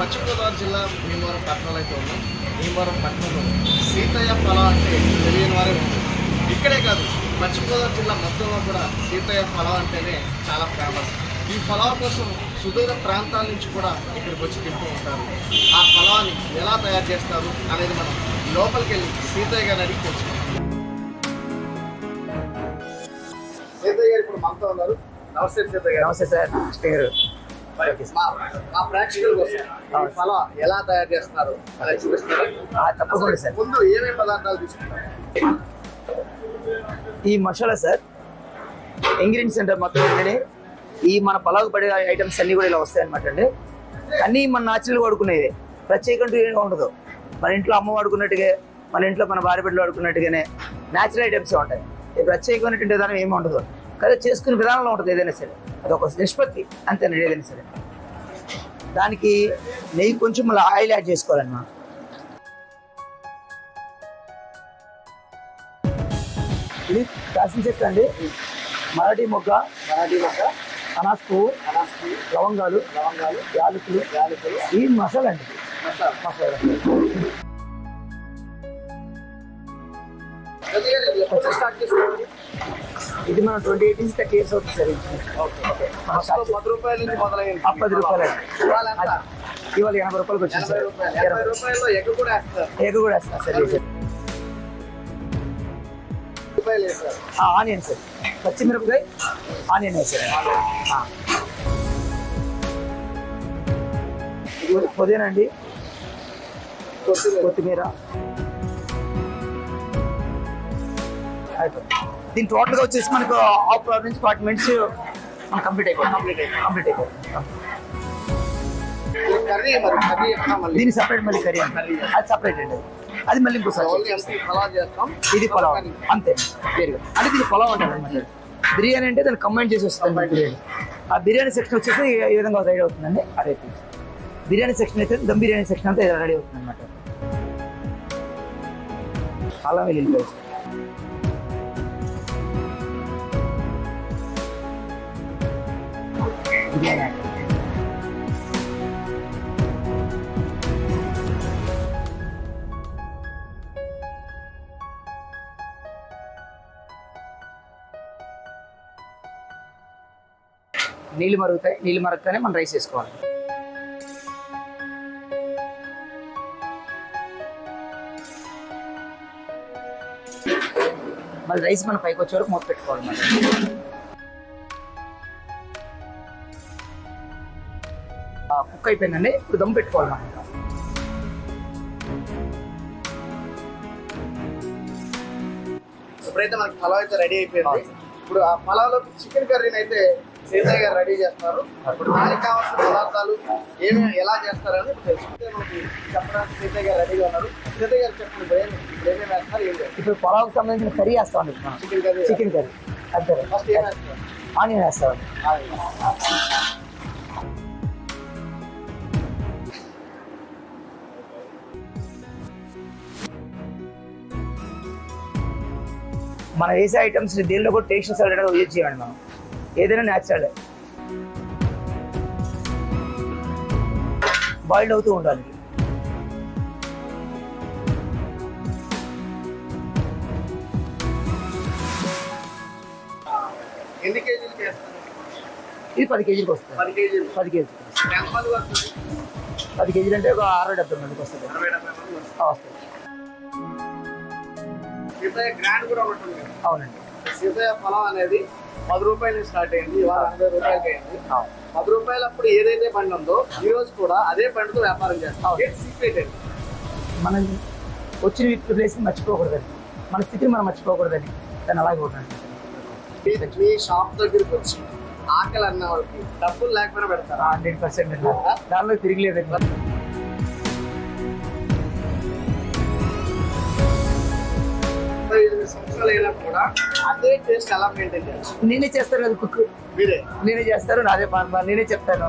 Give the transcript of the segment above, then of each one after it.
పశ్చిమ గోదావరి జిల్లా భీమవరం పట్టణంలో అయితే ఉన్నాం. భీమవరం పట్టణంలో సీతయ్య పొలం అంటే తెలియని వారే ఉంటారు. ఇక్కడే కాదు, పశ్చిమ గోదావరి జిల్లా మొత్తంలో కూడా సీతయ్య పొలం అంటేనే చాలా ఫేమస్. ఈ పొలం కోసం సుదూర ప్రాంతాల నుంచి కూడా ఇక్కడికి వచ్చి తింటూ ఉంటారు. ఆ పొలాన్ని ఎలా తయారు చేస్తారు అనేది మనం లోపలికి వెళ్ళి సీతయ్య గారిని అడిగి తెలుసుకుంటాం. సీతయ్య గారు ఇప్పుడు మనతో ఉన్నారు. నమస్తే సీతయ్య గారు. నమస్తే సార్. కృష్ణ గారు. మా ప్రేక్షకుల కోసం ఈ పొలం ఎలా తయారు చేస్తున్నారు అనేది చూపిస్తారు. తప్పకుండా సార్. ముందు ఏమేమి పదార్థాలు తీసుకుంటారు? ఈ మసాలా సార్, ఇంగ్రీడియంట్స్ అంటే మొత్తం ఏంటంటే ఈ మన పొలాకు పడే ఐటమ్స్ అన్నీ కూడా ఇలా వస్తాయి అనమాట అండి. అన్నీ మన న్యాచురల్గా వాడుకునేవి, ప్రత్యేకంగా ఏమి ఉండదు. మన ఇంట్లో అమ్మ వాడుకున్నట్టుగా, మన ఇంట్లో మన భార్య బిడ్డలు వాడుకున్నట్టుగానే న్యాచురల్ ఐటమ్స్ ఉంటాయి. ప్రత్యేకమైనటువంటి విధానం ఏమి ఉండదు కదా, చేసుకునే విధానంలో ఉంటుంది ఏదైనా సరే. అది ఒక నిష్పత్తి అంతేనండి ఏదైనా సరే. దానికి నెయ్యి కొంచెం మళ్ళీ ఆయిల్ యాడ్ చేసుకోవాలన్నమాట. ఇది కాసిన చెక్క అండి, మరాఠీ మొగ్గ, అనాస్ పువ్వు, లవంగాలు, యాలకులు, ఈ మసాలా అండి. మసాలా ఇది మనం 28 నుంచి 30 years అవుతుంది సార్. 10 రూపాయల నుంచి మొదలైంది. 10 రూపాయలు ఇవాళ 80 రూపాయలకి వచ్చింది సార్. 80 రూపాయల్లో ఎగ్ కూడా వేస్తారు. ఎగ్ కూడా వేస్తాం సార్. ఆనియన్ సార్, పచ్చిమిరపకాయ, ఆనియన్ వేసారు. పుదీనా అండి, కొత్తిమీర. దీని టోటల్గా వచ్చేసి మనకు హాఫ్ అవర్ నుంచి 40 minutes మనం కంప్లీట్ అయిపోయింది. దీని సపరేట్ మళ్ళీ కర్రీ అది సపరేట్ అండి. అది మళ్ళీ ఇంకోసారి ఇది పొలావ్ అంతే వేరుగా. అంటే దీన్ని పొలావ్ అంటారు అనమాట. బిర్యానీ అంటే దాన్ని కంబైన్ చేసి వస్తుంది బిర్యానీ. ఆ బిర్యానీ సెక్షన్ వచ్చేసి ఈ విధంగా రెడీ అవుతుందండి. అదే బిర్యానీ సెక్షన్ అయితే దమ్ బిర్యానీ సెక్షన్ అంతా రెడీ అవుతుంది అనమాట. అలా వెళ్ళిపోయి బిర్యానీ నీళ్ళు మరుగుతాయి. నీళ్ళు మరగగానే మనం రైస్ వేసుకోవాలి. మళ్ళీ రైస్ మన పైకి వచ్చే వరకు మూత పెట్టుకోవాలి. కుక్ అయిపోయిందండి. ఇప్పుడు దమ్ పెట్టుకోవాలి మనం. ఇప్పుడైతే మనకి పలావ్ అయితే రెడీ అయిపోయింది. ఇప్పుడు ఆ పలావ్లో చికెన్ కర్రీని అయితే సీతయ్య గారు రెడీ చేస్తున్నారు. ఇప్పుడు దానికి కావాల్సిన పదార్థాలు ఏమేమి ఎలా చేస్తారని తెలుసుకుంటే మనకి చెప్పడానికి సీతయ్య గారు రెడీగా ఉన్నారు. సీతయ్య గారు చెప్పండి, ఇప్పుడు ఏమేమి వేస్తారు, ఏం లేదు. ఇప్పుడు పొలావుకి సంబంధించిన కర్రీ వేస్తామండి. చికెన్ కర్రీ అంతే. ఫస్ట్ ఏం వేస్తారు? ఆనియన్ వేస్తామండి. మనం వేసే ఐటమ్స్ దీనిలో కూడా టేస్ట్ సరిగ్గా యూజ్ చేయండి. మనం ఏదైనా న్యాచురల్ బాయిల్డ్ అవుతూ ఉండాలి. ఎన్ని కేజీలు చేస్తారు? ఇది 10 కేజీలకు వస్తుంది. 10 కేజీలు. 10 కేజీలు. 10 కేజీలు అంటే ఒక 60-70 మందికి వస్తుంది. వస్తుంది. సీతయ్య గ్రాండ్ కూడా ఒకటి ఉంది. అవునండి. సీతయ్య పొలం అనేది 10 రూపాయల నుంచి స్టార్ట్ అయింది. ఇవాళ 80 రూపాయలకి అయింది. 10 రూపాయలు అప్పుడు ఏదైతే బండి ఉందో ఈ రోజు కూడా అదే బండితో వ్యాపారం చేస్తాం. సీక్రెట్ ఏంటి? మనం వచ్చిన ప్లేస్ని మర్చిపోకూడదని, మన స్థితిని మనం మర్చిపోకూడదని దాన్ని అలాగే ఉంటుంది. మీ షాప్ దగ్గరికి వచ్చి ఆకలి అన్న వాళ్ళకి డబ్బులు లేకపోయినా పెడతారా? 100% దానిలో తిరిగిలేదండి. సంవత్సరాలు అయినా కూడా అదే టేస్ట్ ఎలా మెయింటైన్ చేస్తారు? నేనే చేస్తాను కదా కుక్. మీరే? నేనే చేస్తారు. నాదే పార్ట్నర్. నేనే చెప్తాను.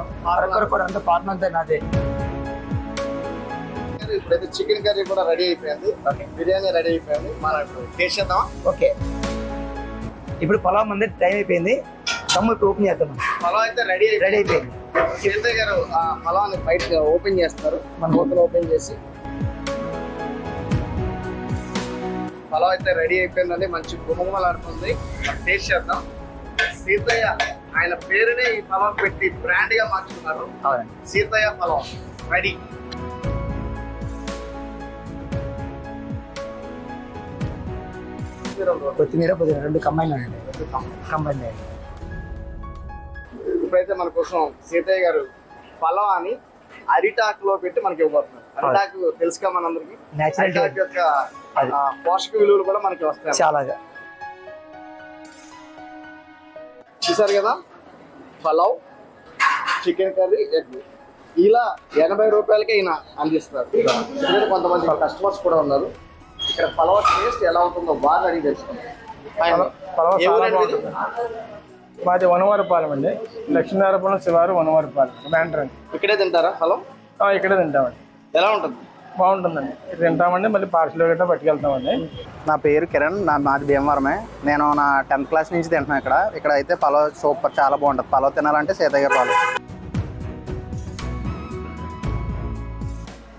కూడా అంత పార్ట్నర్ అంతా నాదే. ఇప్పుడైతే చికెన్ కర్రీ కూడా రెడీ అయిపోయింది. బిర్యానీ రెడీ అయిపోయింది. మనం ఇప్పుడు టేస్ట్ చేద్దాం. ఓకే. ఇప్పుడు పొలం మంది టైం అయిపోయింది. తమ్ముడు ఓపెన్ చేద్దాం. పొలం అయితే రెడీ అయిపోయింది. సీతయ్య గారు ఆ పొలాన్ని బయట ఓపెన్ చేస్తారు. మన మూతలు ఓపెన్ చేసి పొలం అయితే రెడీ అయిపోయిందండి. మంచి గుమగుమలాడుతుంది. టేస్ట్ చేద్దాం. సీతయ్య ఆయన పేరునే ఈ పొలం పెట్టి బ్రాండ్ గా మార్చుకున్నారు. సీతయ్య పొలం రెడీ. కొత్తిమీర పుదీనా రెండు కంబైన్ అండి. కంబైన్. ఇప్పుడైతే మన కోసం సీతయ్య గారు పొలం అని అరిటాకులో పెట్టి మనకి ఇవ్వబోతున్నారు. అరిటాకు తెలుసుగా మనందరికి. అరిటాకు యొక్క పోషక విలువలు కూడా మనకి వస్తాయి చాలా. చూసారు కదా, పలావ్, చికెన్ కర్రీ, ఎగ్ ఇలా 80 రూపాయలకే ఈయన అందిస్తారు. ఇక్కడ కొంతమంది కస్టమర్స్ కూడా ఉన్నారు. ఇక్కడ పలావ్ టేస్ట్ ఎలా ఉంటుందో బాగా అడిగి తెలుసుకుంటాం. మాది వనవారిపాలెం అండి. లక్ష్మీనారాయణపురం శివారు వనవారిపాలెం బ్యాంటర్. ఇక్కడే తింటారా పలావ్? ఇక్కడే తింటామండి. ఎలా ఉంటుంది? బాగుంటుందండి. ఇక్కడ తింటామండి, మళ్ళీ పార్సల్ గట్రా పట్టుకెళ్తామండి. నా పేరు కిరణ్, మాది భీమవరమే. నేను నా 10th క్లాస్ నుంచి తింటున్నాను ఇక్కడ అయితే పలావ్ సూపర్, చాలా బాగుంటుంది. పలావ్ తినాలంటే సీతయ్య పలావ్.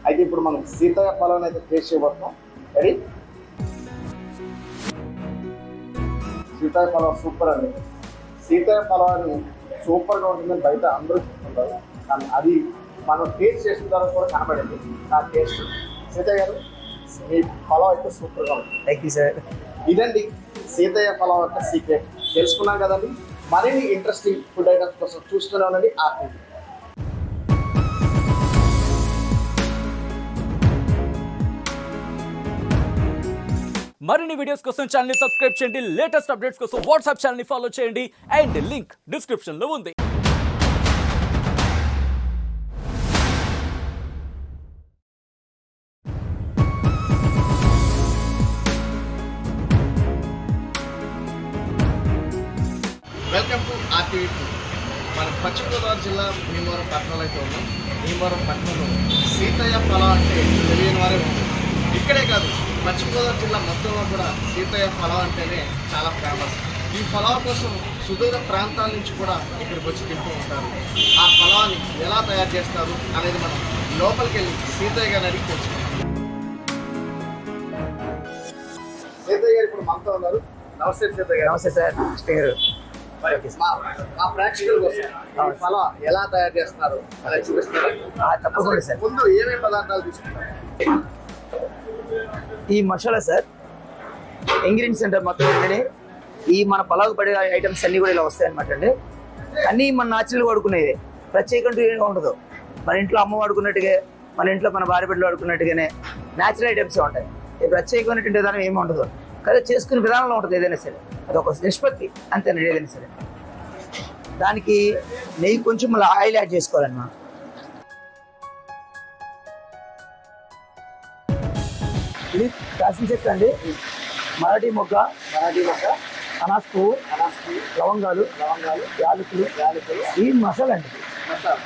అయితే ఇప్పుడు మనం సీతయ్య పలావ్ అయితే టేస్ట్ చేయబోతున్నాం. రెడీ? సీతయ్య పలావ్ సూపర్ అండి. సీతయ్య పలావ్ అని సూపర్గా ఉంటుందని బయట అందరూ చెప్తుంటారు, కానీ అది మనం టేస్ట్ చేసిన తర్వాత కూడా కనబడింది ఆ టేస్ట్. సీతయ్య గారు, మీ పలావ్ అయితే సూపర్గా ఉంటుంది. Thank you sir. ఇదండి సీతయ్య పలావ్ యొక్క సీక్రెట్. తెలుసుకున్నాం కదండి. మరిన్ని ఇంట్రెస్టింగ్ ఫుడ్ ఐటమ్స్ కోసం చూస్తూనే ఉండండి RTV. మరిన్ని వీడియోస్ కోసం ఛానల్ ని సబ్స్క్రైబ్ చేయండి. లేటెస్ట్ అప్డేట్స్ కోసం వాట్సాప్ ఛానల్ ని ఫాలో చేయండి. అండ్ లింక్ డిస్క్రిప్షన్ లో ఉంది. Welcome to RTV. మన పశ్చిమ గోదావరి జిల్లా భీమవరం పట్టణంలో అయితే ఉన్నాం. భీమవరం పట్టణంలో సీతయ్య పలావ్ అంటే తెలియని వారే ఉంది. ఇక్కడే కాదు, పశ్చిమ గోదావరి జిల్లా మొత్తంలో కూడా సీతయ్య పలావ్ అంటేనే చాలా ఫేమస్. ఈ పలావ్ కోసం సుదూర ప్రాంతాల నుంచి కూడా ఇక్కడికి వచ్చి తింటూ ఉంటారు. ఆ పలావ్ని ఎలా తయారు చేస్తారు అనేది మనం లోపలికి వెళ్ళి సీతయ్య గారిని అడిగి తెలుసుకుంటాం. సీతయ్య గారు ఇప్పుడు మనతో ఉన్నారు. నమస్తే సీతయ్య గారు. నమస్తే సార్. కృష్ణ గారు. మా ప్రేక్షకుల కోసం ఈ పలావ్ ఎలా తయారు చేస్తున్నారు అలా చూపిస్తారా? తప్పకుండా సార్. ముందు ఏమేమి పదార్థాలు తీసుకుంటారు? ఈ మసాలా సార్, ఇంగ్రీడియంట్స్ అంటే మొత్తం ఏంటంటే ఈ మన పలావ్ పడే ఐటమ్స్ అన్నీ కూడా ఇలా వస్తాయి అనమాట అండి. అన్నీ మన నాచురల్ వాడుకునేవి, ప్రత్యేకంగా ఏమి ఉండదు. మన ఇంట్లో అమ్మ వాడుకున్నట్టుగా, మన ఇంట్లో మన భార్య బిడ్డలు వాడుకున్నట్టుగానే న్యాచురల్ ఐటమ్స్ ఉంటాయి. ఈ ప్రత్యేకమైనటువంటి విధానం ఏమి ఉండదు. కదా చేసుకునే విధానంలో ఉంటుంది ఏదైనా సరే. అది ఒక నిష్పత్తి అంతేనండి ఏదైనా సరే. దానికి నెయ్యి కొంచెం మళ్ళీ ఆయిల్ యాడ్ చేసుకోవాలన్నమాట. ఇది కాసిన చెక్క అండి, మరాఠీ మొగ్గ, అనాస్ పువ్వు, లవంగాలు, యాలకులు, ఈ మసాలా అండి. మసాలా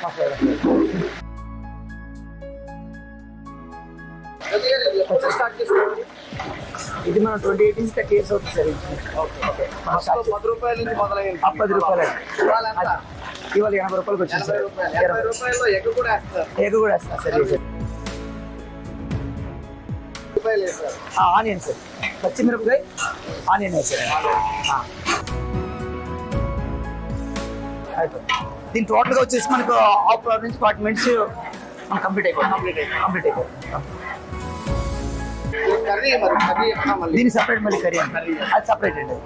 స్టార్ట్ చేసుకోండి. ఇది మనం 28 నుంచి 30 years అవుతుంది సార్. ₹10 నుంచి మొదలైంది. 10 రూపాయలు ఇవాళ ఎంత? ఇవాళ 80 రూపాయలకి వచ్చింది సార్. 80 రూపాయల్లో ఎగ్ కూడా వేస్తారు. ఎగ్ కూడా వేస్తాం సార్. రూపాయలు వేస్తారు. ఆనియన్ సార్, పచ్చిమిరపకాయ, ఆనియన్ వేసారు. దీని టోటల్గా వచ్చేసి మనకు హాఫ్ అవర్ నుంచి 40 minutes కంప్లీట్ అయిపోయింది. కర్రీ మరి కర్రీ ఎక్కడ మళ్ళీ దీని సపరేట్ మళ్ళీ కర్రీ అండి. అది సపరేట్ అండి.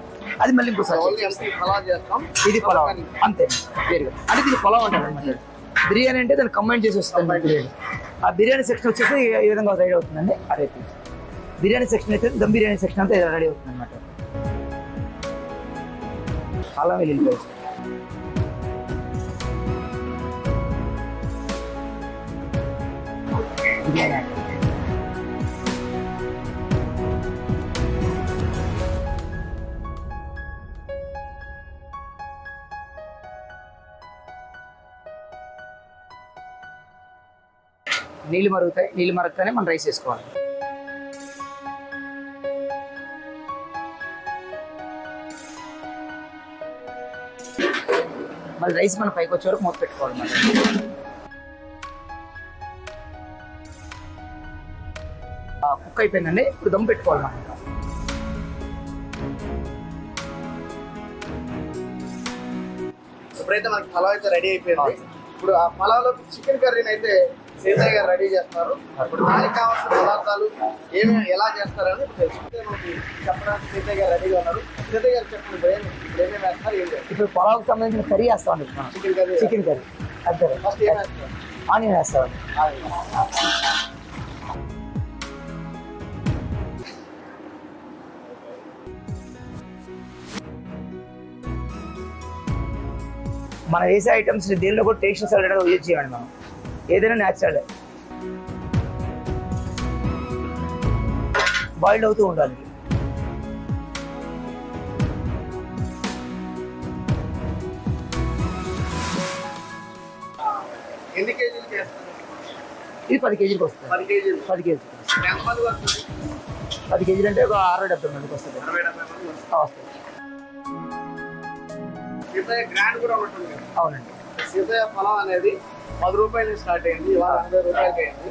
అది మళ్ళీ ఇంకోసారి ఓన్లీ ఎంత పలావ్ చేస్తాం. ఇది పొలావ్ అంతే వేరుగా. అంటే దీన్ని పొలావ్ అంటారు అనమాట. బిర్యానీ అంటే దాన్ని కంబైన్ చేసి వస్తుంది బిర్యానీ. ఆ బిర్యానీ సెక్షన్ వచ్చేసి ఈ విధంగా రెడీ అవుతుందండి. అదే బిర్యానీ సెక్షన్ అయితే దమ్ బిర్యానీ సెక్షన్ అంతా రెడీ అవుతుంది అనమాట. అల్లం వెల్లుల్లి పేస్ట్, బిర్యానీ నీళ్ళు మరుగుతాయి. నీళ్ళు మరుగుతానే మనం రైస్ వేసుకోవాలి. మళ్ళీ రైస్ మన పైకి వచ్చే వరకు మూత పెట్టుకోవాలన్నమాట. కుక్ అయిపోయిందండి, ఇప్పుడు దమ్ పెట్టుకోవాలన్నమాట. ఇప్పుడైతే మనకి పలావ్ అయితే రెడీ అయిపోయింది. ఇప్పుడు ఆ పలావ్లో చికెన్ కర్రీని అయితే సీతయ్య గారు రెడీ చేస్తున్నారు. ఇప్పుడు దానికి కావాల్సిన పదార్థాలు ఏమేమి ఎలా చేస్తారని ఇప్పుడు తెలుసుకుంటే మనకి చెప్పడానికి సీతయ్య గారు రెడీగా ఉన్నారు. సీతయ్య గారు చెప్పండి ఇప్పుడు ఏమేమి వేస్తారు, ఏం చేస్తారు? ఇప్పుడు పొలావుకి సంబంధించిన కర్రీ వేస్తామండి. చికెన్ కర్రీ చికెన్ కర్రీ అంతే. ఫస్ట్ ఏం వేస్తారు? ఆనియన్ వేస్తామండి. మనం వేసే ఐటమ్స్ దీనిలో కూడా టేస్ట్ సాలెడ్ యూజ్ చేయండి. మనం ఏదైనా న్యాచురల్ బాయిల్డ్ అవుతూ ఉండాలి. ఎన్ని కేజీలు చేస్తారు? ఇది 10 కేజీలకు వస్తుంది. 10 కేజీలు. 10 కేజీలు ఎంతమంది వస్తుంది? 10 కేజీలు అంటే ఒక 60-70 మందికి వస్తుంది. 60-70 మంది వస్తుంది. వస్తుంది. సీతయ్య గ్రాండ్ కూడా ఉంటుంది కదా. అవునండి. సీతయ్య పలావ్ అనేది 10 రూపాయల నుంచి స్టార్ట్ అయింది, ఇవాళ 80 రూపాయలకి అయింది.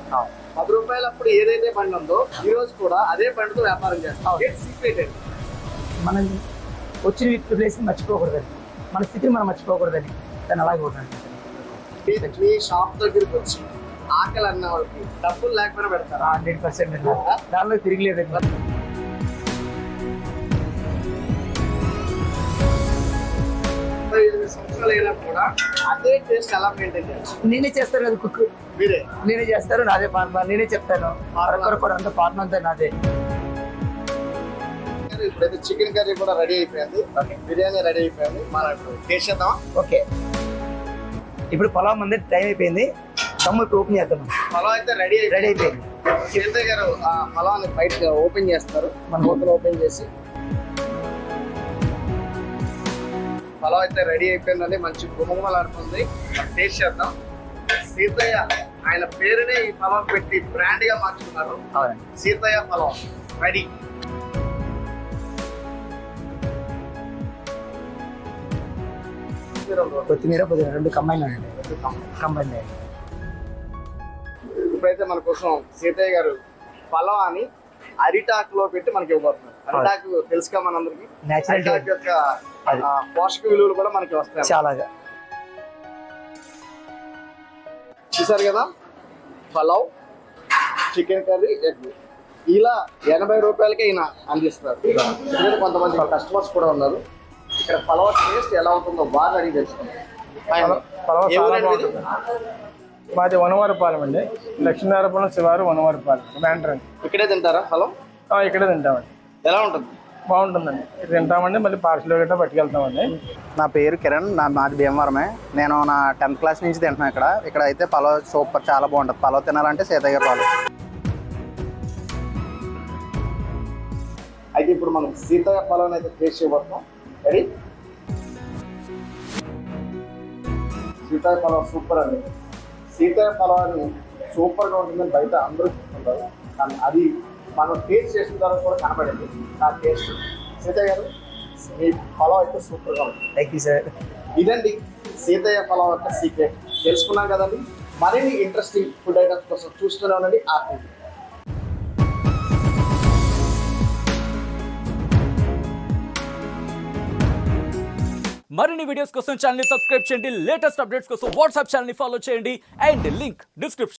10 రూపాయలు అప్పుడు ఏదైతే బండి ఉందో ఈ రోజు కూడా అదే బండితో వ్యాపారం చేస్తాం. సీక్రెట్ ఏంటి? మనం వచ్చిన ప్లేస్ మర్చిపోకూడదని, మన స్థితిని మనం మర్చిపోకూడదని దాన్ని అలాగే ఉండండి. మీ షాప్ దగ్గరికి వచ్చి ఆకలి అన్న వాళ్ళకి డబ్బులు లేకపోయినా పెడతారా? 100% దానిలో తిరిగిలేదండి. 35 సంవత్సరాలు అయినా కూడా అదే టేస్ట్ ఎలా మెయింటైన్ చేస్తారు? నేనే చేస్తాను కదా కుక్, మీరే నేనే చేస్తాను, నాదే ఫార్మర్, నేనే చెప్తాను. మరొకరు కూడా అంత ఫార్మర్ అంతా నాదే. ఇప్పుడైతే చికెన్ కర్రీ కూడా రెడీ అయిపోయింది, బిర్యానీ రెడీ అయిపోయింది. మనం ఇప్పుడు టేస్ట్ చేద్దాం. ఓకే, ఇప్పుడు పొలం మంది టైం అయిపోయింది. తమ్ముడు ఓపెన్ చేద్దాం. పలావ్ అయితే రెడీ అయిపోయింది. సీతయ్య గారు ఆ పలావ్ని బయట ఓపెన్ చేస్తారు. మన మూతలు ఓపెన్ చేసి పలావ్ అయితే రెడీ అయిపోయిందండి. మంచి గుమగుమలాడుతుంది. టేస్ట్ చేద్దాం. సీతయ్య ఆయన పేరునే ఈ పలావ్ పెట్టి బ్రాండ్ గా మార్చుకున్నారు. అవునండి. సీతయ్య పలావ్ రెడీ. కొత్తిమీర పుదీనా రెండు కంబైన్ అండి. కంబైన్. ఇప్పుడైతే మన కోసం సీతయ్య గారు పలావ్ అని అరిటాకులో పెట్టి మనకి ఇవ్వబోతున్నారు. అరిటాకు తెలుసుగా మనందరికి. Natural అరిటాకు యొక్క పోషక విలువలు కూడా మనకి వస్తాయి చాలాగా. చూసారు కదా, పలావ్, చికెన్ కర్రీ, ఎగ్ ఇలా 80 రూపాయలకే ఈయన అందిస్తారు. ఇక్కడ కొంతమంది కస్టమర్స్ కూడా ఉన్నారు. ఇక్కడ పలావ్ టేస్ట్ ఎలా ఉంటుందో బాగా అడిగి తెలుసుకుంటాం. పలావ్ చాలా బాగుంటుంది. మాది వనవారిపాలెం అండి, లక్ష్మీనారాయణపురం శివారు వనవారిపాలెం బ్యాండ్రండి. ఇక్కడే తింటారా పలావ్? ఇక్కడే తింటామండి. ఎలా ఉంటుంది? బాగుంటుందండి. ఇక్కడ తింటామండి, మళ్ళీ పార్సల్ గట్రా పట్టుకెళ్తామండి. నా పేరు కిరణ్, మాది భీమవరమే. నేను నా 10th క్లాస్ నుంచి తింటున్నాను ఇక్కడ. ఇక్కడ అయితే పలావ్ సూపర్, చాలా బాగుంటుంది. పలావ్ తినాలంటే సీతయ్య పలావ్. అయితే ఇప్పుడు మనం సీతయ్య పలావ్ అయితే టేస్ట్ చేయబోతున్నాం. రెడీ? సీతయ్య పలావ్ సూపర్ అండి. సీతయ్య పలావ్ అని సూపర్గా ఉంటుందని బయట అందరూ చెప్తుంటారు, కానీ అది మనం టేస్ట్ చేసిన తర్వాత కూడా కనబడింది ఆ టేస్ట్. సీతయ్య గారు, మీ పలావ్ అయితే సూపర్గా ఉంటుంది. Thank you sir. ఇదండి సీతయ్య పలావ్ యొక్క సీక్రెట్. తెలుసుకున్నాం కదండి. మరిన్ని ఇంట్రెస్టింగ్ ఫుడ్ ఐటమ్స్ కోసం చూస్తూనే ఉండండి RTV. మరిన్ని వీడియోస్ కోసం ఛానల్ ని సబ్స్క్రైబ్ చేయండి. లేటెస్ట్ అప్డేట్స్ కోసం వాట్సాప్ ఛానల్ ని ఫాలో చేయండి. And link description.